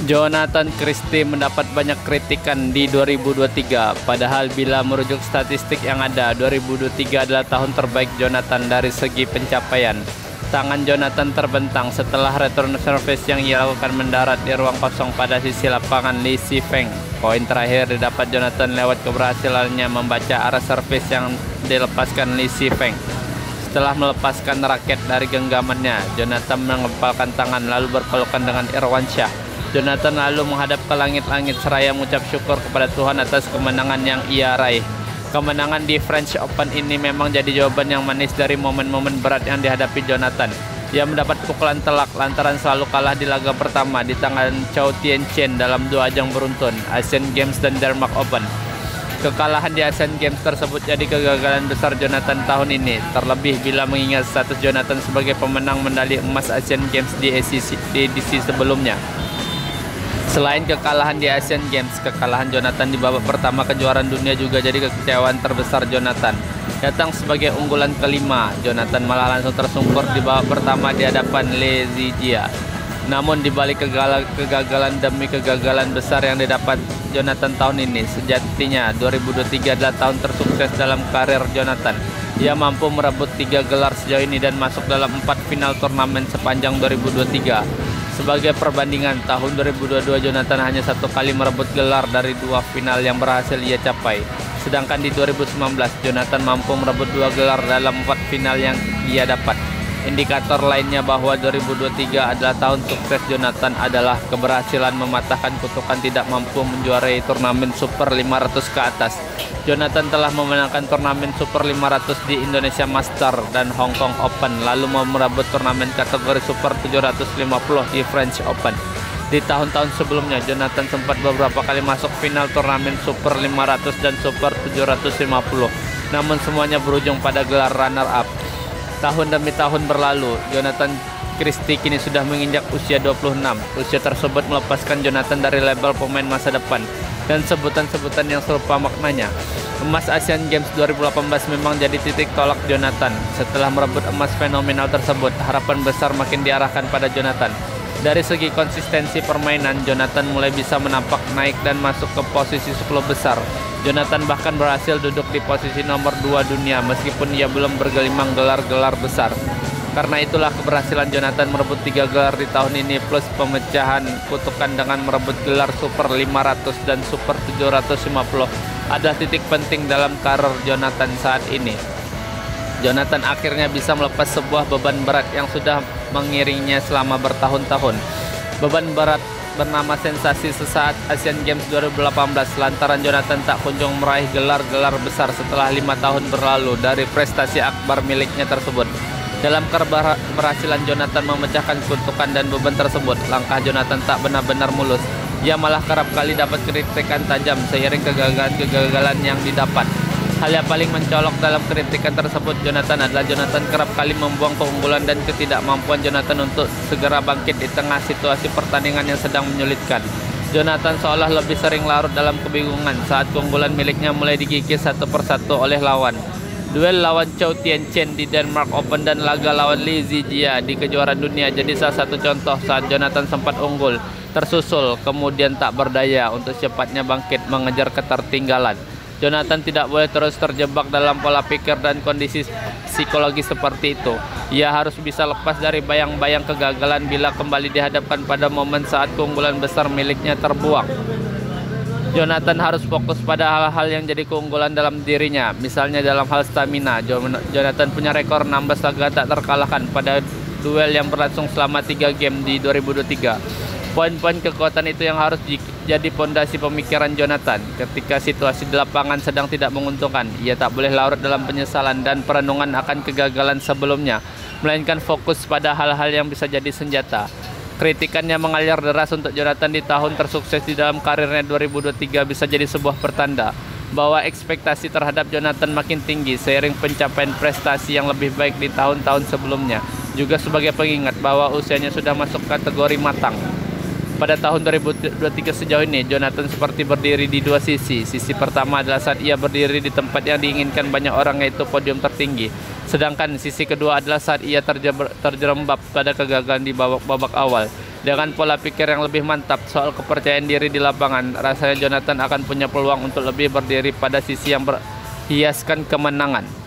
Jonathan Christie mendapat banyak kritikan di 2023, padahal bila merujuk statistik yang ada, 2023 adalah tahun terbaik Jonathan dari segi pencapaian. Tangan Jonathan terbentang setelah return service yang ia lakukan mendarat di ruang kosong pada sisi lapangan Lee Si Feng. Poin terakhir didapat Jonathan lewat keberhasilannya membaca arah service yang dilepaskan Lee Si Feng. Setelah melepaskan raket dari genggamannya, Jonathan mengepalkan tangan lalu berpelukan dengan Irwansyah. Jonathan lalu menghadap ke langit-langit seraya mengucap syukur kepada Tuhan atas kemenangan yang ia raih. Kemenangan di French Open ini memang jadi jawaban yang manis dari momen-momen berat yang dihadapi Jonathan. Ia mendapat pukulan telak lantaran selalu kalah di laga pertama di tangan Chou Tien-Chen dalam 2 ajang beruntun, Asian Games dan Denmark Open. Kekalahan di Asian Games tersebut jadi kegagalan besar Jonathan tahun ini, terlebih bila mengingat status Jonathan sebagai pemenang medali emas Asian Games di edisi sebelumnya. Selain kekalahan di Asian Games, kekalahan Jonathan di babak pertama kejuaraan dunia juga jadi kekecewaan terbesar Jonathan. Datang sebagai unggulan kelima, Jonathan malah langsung tersungkur di babak pertama di hadapan Li Zijia. Namun di balik kegagalan demi kegagalan besar yang didapat Jonathan tahun ini, sejatinya 2023 adalah tahun tersukses dalam karir Jonathan. Ia mampu merebut 3 gelar sejauh ini dan masuk dalam 4 final turnamen sepanjang 2023. Sebagai perbandingan, tahun 2022 Jonathan hanya 1 kali merebut gelar dari 2 final yang berhasil ia capai. Sedangkan di 2019, Jonathan mampu merebut 2 gelar dalam 4 final yang ia dapat. Indikator lainnya bahwa 2023 adalah tahun sukses Jonathan adalah keberhasilan mematahkan kutukan tidak mampu menjuarai turnamen Super 500 ke atas. Jonathan telah memenangkan turnamen Super 500 di Indonesia Master dan Hong Kong Open, lalu merebut turnamen kategori Super 750 di French Open. Di tahun-tahun sebelumnya, Jonathan sempat beberapa kali masuk final turnamen Super 500 dan Super 750, namun semuanya berujung pada gelar runner-up. Tahun demi tahun berlalu, Jonathan Christie kini sudah menginjak usia 26. Usia tersebut melepaskan Jonathan dari label pemain masa depan dan sebutan-sebutan yang serupa maknanya. Emas Asian Games 2018 memang jadi titik tolak Jonathan. Setelah merebut emas fenomenal tersebut, harapan besar makin diarahkan pada Jonathan. Dari segi konsistensi permainan, Jonathan mulai bisa menampak naik dan masuk ke posisi 10 besar. Jonathan bahkan berhasil duduk di posisi nomor 2 dunia meskipun ia belum bergelimang gelar-gelar besar. Karena itulah keberhasilan Jonathan merebut 3 gelar di tahun ini plus pemecahan kutukan dengan merebut gelar Super 500 dan Super 750 adalah titik penting dalam karir Jonathan saat ini. Jonathan akhirnya bisa melepas sebuah beban berat yang sudah mengiringinya selama bertahun-tahun. Beban berat bernama sensasi sesaat Asian Games 2018 lantaran Jonathan tak kunjung meraih gelar-gelar besar setelah 5 tahun berlalu dari prestasi akbar miliknya tersebut. Dalam keberhasilan Jonathan memecahkan kutukan dan beban tersebut, langkah Jonathan tak benar-benar mulus. Ia malah kerap kali dapat kritikan tajam seiring kegagalan yang didapat. Hal yang paling mencolok dalam kritikan tersebut Jonathan adalah Jonathan kerap kali membuang keunggulan dan ketidakmampuan Jonathan untuk segera bangkit di tengah situasi pertandingan yang sedang menyulitkan. Jonathan seolah lebih sering larut dalam kebingungan saat keunggulan miliknya mulai digigit satu persatu oleh lawan. Duel lawan Chou Tien-Chen di Denmark Open dan laga lawan Li Zijia di kejuaraan dunia jadi salah satu contoh saat Jonathan sempat unggul, tersusul, kemudian tak berdaya untuk cepatnya bangkit mengejar ketertinggalan. Jonathan tidak boleh terus terjebak dalam pola pikir dan kondisi psikologis seperti itu. Ia harus bisa lepas dari bayang-bayang kegagalan bila kembali dihadapkan pada momen saat keunggulan besar miliknya terbuang. Jonathan harus fokus pada hal-hal yang jadi keunggulan dalam dirinya, misalnya dalam hal stamina. Jonathan punya rekor 16 laga tak terkalahkan pada duel yang berlangsung selama 3 game di 2023. Poin-poin kekuatan itu yang harus jadi pondasi pemikiran Jonathan. Ketika situasi di lapangan sedang tidak menguntungkan, ia tak boleh larut dalam penyesalan dan perenungan akan kegagalan sebelumnya, melainkan fokus pada hal-hal yang bisa jadi senjata. Kritikannya mengalir deras untuk Jonathan di tahun tersukses di dalam karirnya 2023 bisa jadi sebuah pertanda bahwa ekspektasi terhadap Jonathan makin tinggi seiring pencapaian prestasi yang lebih baik di tahun-tahun sebelumnya. Juga sebagai pengingat bahwa usianya sudah masuk kategori matang. Pada tahun 2023 sejauh ini, Jonathan seperti berdiri di 2 sisi. Sisi pertama adalah saat ia berdiri di tempat yang diinginkan banyak orang, yaitu podium tertinggi. Sedangkan sisi kedua adalah saat ia terjerembab pada kegagalan di babak awal. Dengan pola pikir yang lebih mantap soal kepercayaan diri di lapangan, rasanya Jonathan akan punya peluang untuk lebih berdiri pada sisi yang berhiaskan kemenangan.